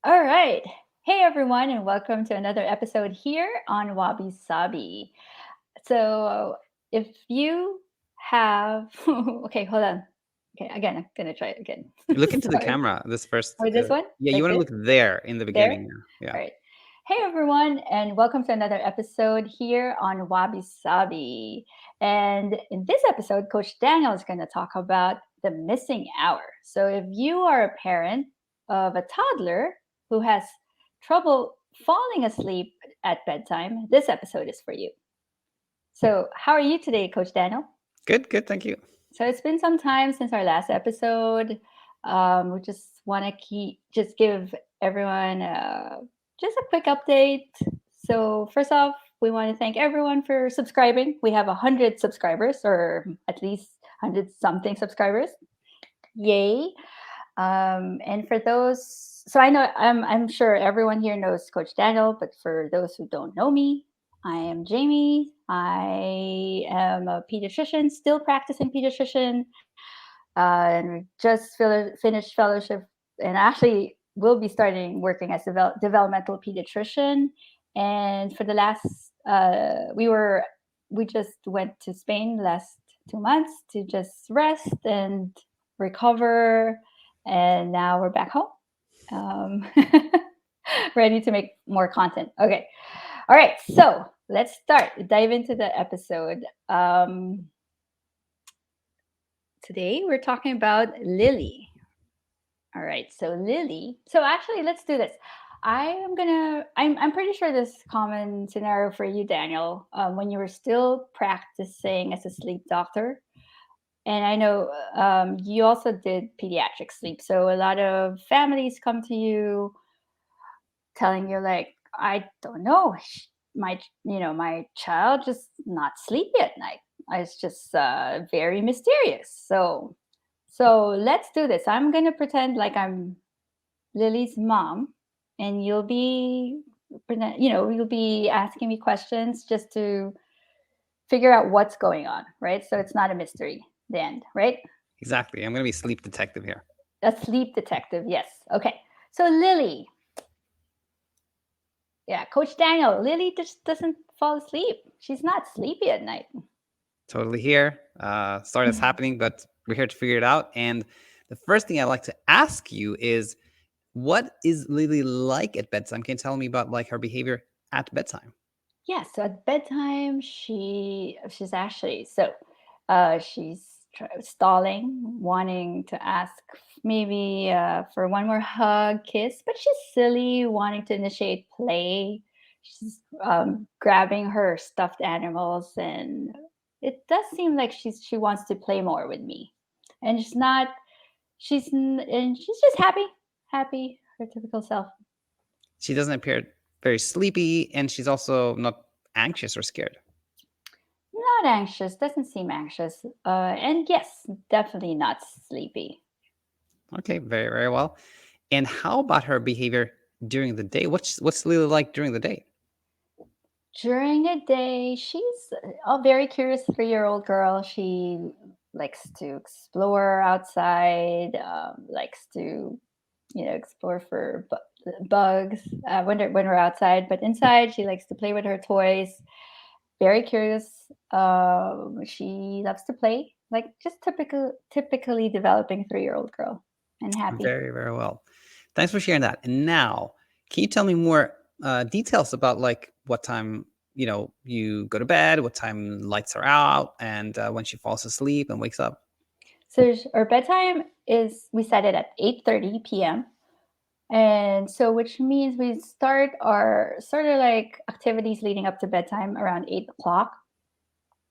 All right. Hey, everyone, and welcome to another episode here on Wabi Sabi. So, if you have, okay, hold on. Okay, again, I'm going to try it again. Look into the Sorry. camera. This first, Or this one? yeah, you Like want to this? look there in the There? beginning. Yeah. All right. Hey, everyone, and welcome to another episode here on Wabi Sabi. And in this episode, Coach Daniel is going to talk about the missing hour. So, if you are a parent of a toddler who has trouble falling asleep at bedtime, this episode is for you. So, how are you today, Coach Daniel? Good, good. Thank you. So it's been some time since our last episode. We just want to just give everyone just a quick update. So first off, we want to thank everyone for subscribing. We have 100 subscribers, or at least 100 something subscribers. Yay! And for those, so I know I'm sure everyone here knows Coach Daniel, but for those who don't know me, I am Jamie. I am a pediatrician, still practicing pediatrician, and just finished fellowship, and actually will be starting working as developmental pediatrician. And for the last, we just went to Spain last 2 months to just rest and recover, and now we're back home, um, ready to make more content. Okay, all right, so let's dive into the episode. Today we're talking about Lily. All right, so Lily. So actually, let's do this. I'm pretty sure this is common scenario for you, Daniel, when you were still practicing as a sleep doctor. And I know you also did pediatric sleep. So a lot of families come to you telling you like, I don't know, my child just not sleepy at night. It's just very mysterious. So let's do this. I'm gonna pretend like I'm Lily's mom, and you'll be asking me questions just to figure out what's going on, right? So it's not a mystery. The end, right? Exactly. I'm going to be sleep detective here. A sleep detective, yes. Okay. So Lily, yeah, Coach Daniel, Lily just doesn't fall asleep. She's not sleepy at night. Totally here. Sorry that's happening, but we're here to figure it out. And the first thing I'd like to ask you is, what is Lily like at bedtime? Can you tell me about like her behavior at bedtime? Yeah, so at bedtime, she's actually she's stalling, wanting to ask maybe for one more hug, kiss, but she's silly, wanting to initiate play. She's grabbing her stuffed animals, and it does seem like she wants to play more with me, and and she's just happy, her typical self. She doesn't appear very sleepy, and she's also not anxious or scared. Not anxious, doesn't seem anxious. And yes, definitely not sleepy. Okay, very, very well. And how about her behavior during the day? What's Lily like during the day? During the day, she's a very curious 3-year-old girl. She likes to explore outside, likes to, explore for bugs when we're outside. But inside, she likes to play with her toys. Very curious. She loves to play, like just typically developing 3-year-old girl, and happy. Very, very well. Thanks for sharing that. And now, can you tell me more details about like what time you go to bed, what time lights are out, and when she falls asleep and wakes up? So our bedtime is we set it at 8:30 p.m. And so which means we start our sort of like activities leading up to bedtime around 8 o'clock.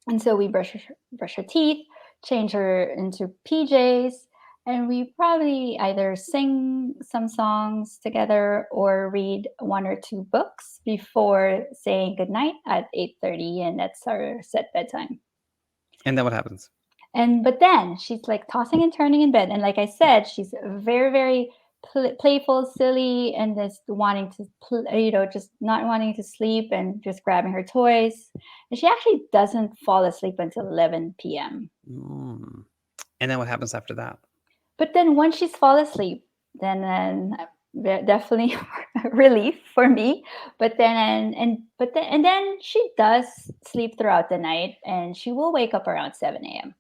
And so we brush her teeth, change her into PJs, and we probably either sing some songs together or read one or two books before saying goodnight at 8:30, and that's our set bedtime. And then what happens? And but then she's like tossing and turning in bed, and like I said, she's very playful, silly, and just wanting to just not wanting to sleep and just grabbing her toys. And she actually doesn't fall asleep until 11 p.m. Mm. And then what happens after that? But then once she's fall asleep, then definitely relief for me. But then and then she does sleep throughout the night, and she will wake up around 7 a.m.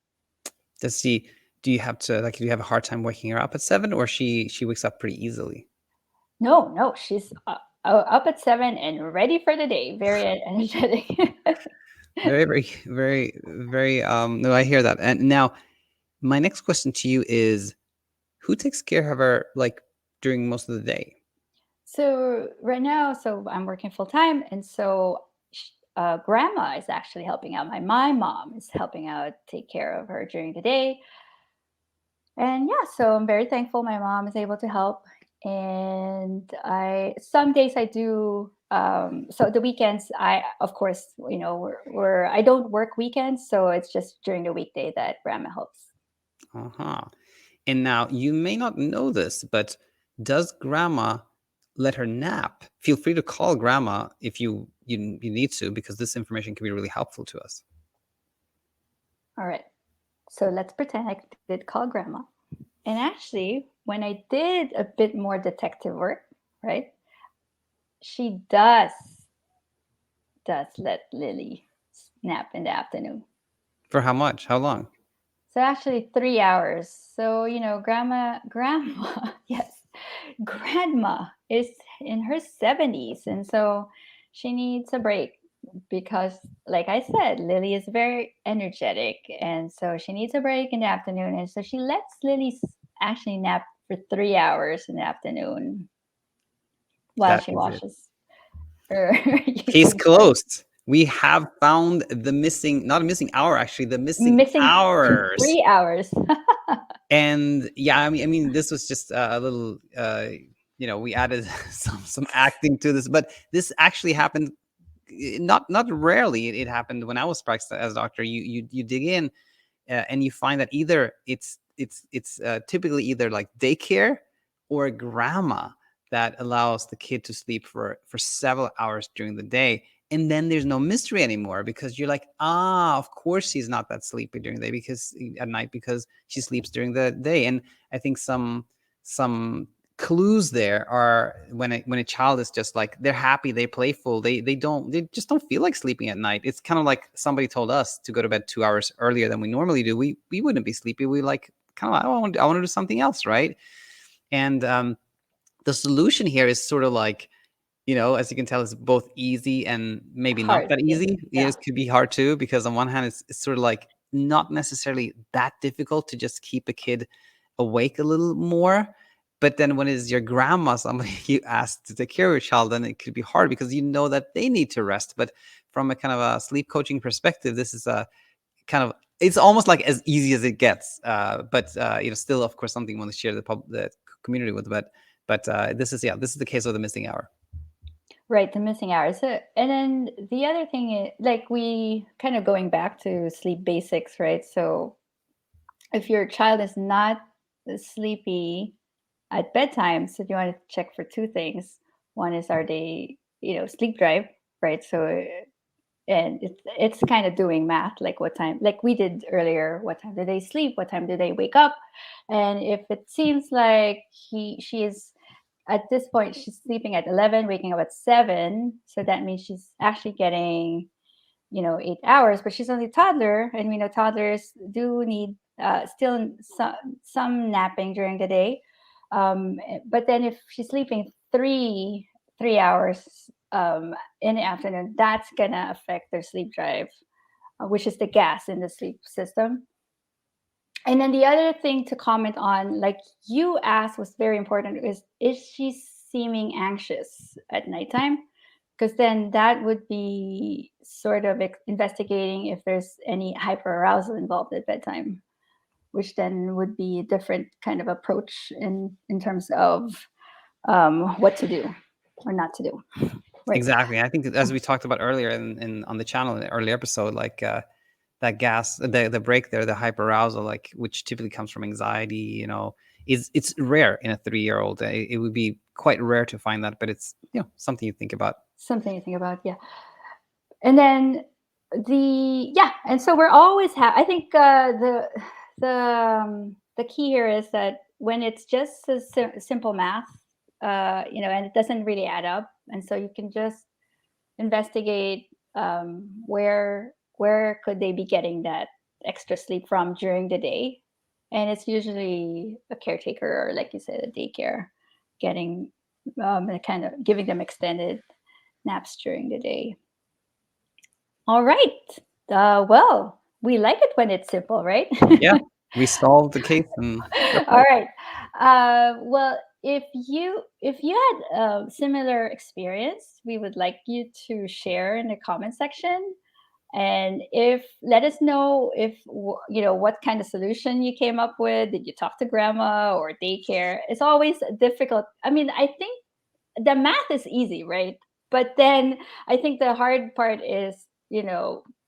Does she? Do you have to like? Do you have a hard time waking her up at 7, or she wakes up pretty easily? No, no, she's up at 7 and ready for the day. Very energetic. Very, very, very, very. No, I hear that. And now, my next question to you is, who takes care of her like during most of the day? So right now, so I'm working full time, and so grandma is actually helping out. My mom is helping out, take care of her during the day, and yeah, so I'm very thankful my mom is able to help. And I some days I do. So the weekends, I of course, we're I don't work weekends, so it's just during the weekday that grandma helps. Uh-huh. And now you may not know this, but does grandma let her nap? Feel free to call grandma if you need to, because this information can be really helpful to us. All right, so let's pretend I did call grandma. And actually, when I did a bit more detective work, right, she does let Lily nap in the afternoon. For how much? How long? So actually 3 hours. So, grandma, yes, grandma is in her 70s. And so she needs a break because, like I said, Lily is very energetic. And so she needs a break in the afternoon. And so she lets Lily actually nap for 3 hours in the afternoon while That she is it. washes her Case using toys. closed. We have found the missing, not a missing hour, actually, the missing Missing hours. 3 hours. And yeah, I mean, this was just a little, we added some acting to this, but this actually happened. Not rarely. It happened when I was practicing as a doctor. You dig in, and you find that either it's typically either like daycare or grandma that allows the kid to sleep for several hours during the day, and then there's no mystery anymore because you're like, of course she's not that sleepy during the day because at night because she sleeps during the day. And I think some clues there are when a child is just like they're happy, they're playful, they just don't feel like sleeping at night. It's kind of like somebody told us to go to bed 2 hours earlier than we normally do. We wouldn't be sleepy. We like kind of I want to do something else, right? And the solution here is sort of like, as you can tell, it's both easy and maybe not Hard. that Yeah. easy. It Yeah. could be hard too, because on one hand, it's sort of like not necessarily that difficult to just keep a kid awake a little more. But then when it's your grandma, somebody you ask to take care of your child, then it could be hard because you know that they need to rest. But from a kind of a sleep coaching perspective, this is a kind of, it's almost like as easy as it gets. But still, of course, something you want to share the community with. But this is the case of the missing hour. Right. The missing hours. So, and then the other thing is, like, we kind of going back to sleep basics, right? So if your child is not sleepy at bedtime, so you want to check for two things. One is, are they, sleep drive, right? So and it's kind of doing math, like what time, like we did earlier, what time do they sleep, what time do they wake up. And if it seems like she is at this point, she's sleeping at 11, waking up at 7, so that means she's actually getting 8 hours, but she's only a toddler, and we know toddlers do need still some napping during the day. But then if she's sleeping 3 hours in the afternoon, that's gonna affect their sleep drive, which is the gas in the sleep system. And then the other thing to comment on, like you asked, was very important, is she seeming anxious at nighttime? Because then that would be sort of investigating if there's any hyperarousal involved at bedtime, which then would be a different kind of approach in terms of what to do or not to do. Right. Exactly. I think as we talked about earlier in on the channel in the early episode, like that gas, the break there, the hyperarousal, like which typically comes from anxiety, is it's rare in a 3-year-old. It would be quite rare to find that, but it's something you think about. Something to think about. Yeah. And then and so we're always I think the key here is that when it's just a simple math, and it doesn't really add up. And so you can just investigate, where could they be getting that extra sleep from during the day. And it's usually a caretaker, or like you said, a daycare, getting and kind of giving them extended naps during the day. All right. Well, we like it when it's simple, right? Yeah, we solved the case and that's All it. right. Well, if you had a similar experience, we would like you to share in the comment section. And if let us know if what kind of solution you came up with. Did you talk to grandma or daycare? It's always difficult. I mean, I think the math is easy, right? But then I think the hard part is,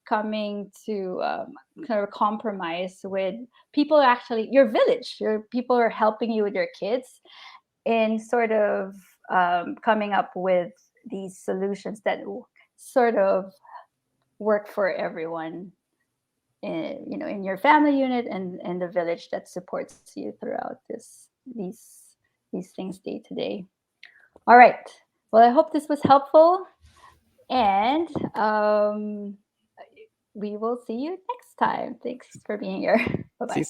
coming to kind of compromise with people, actually your village, your people are helping you with your kids, and sort of coming up with these solutions that sort of work for everyone in your family unit, and the village that supports you throughout these things day to day. All right. Well, I hope this was helpful, and we will see you next time. Thanks for being here. Bye See you bye.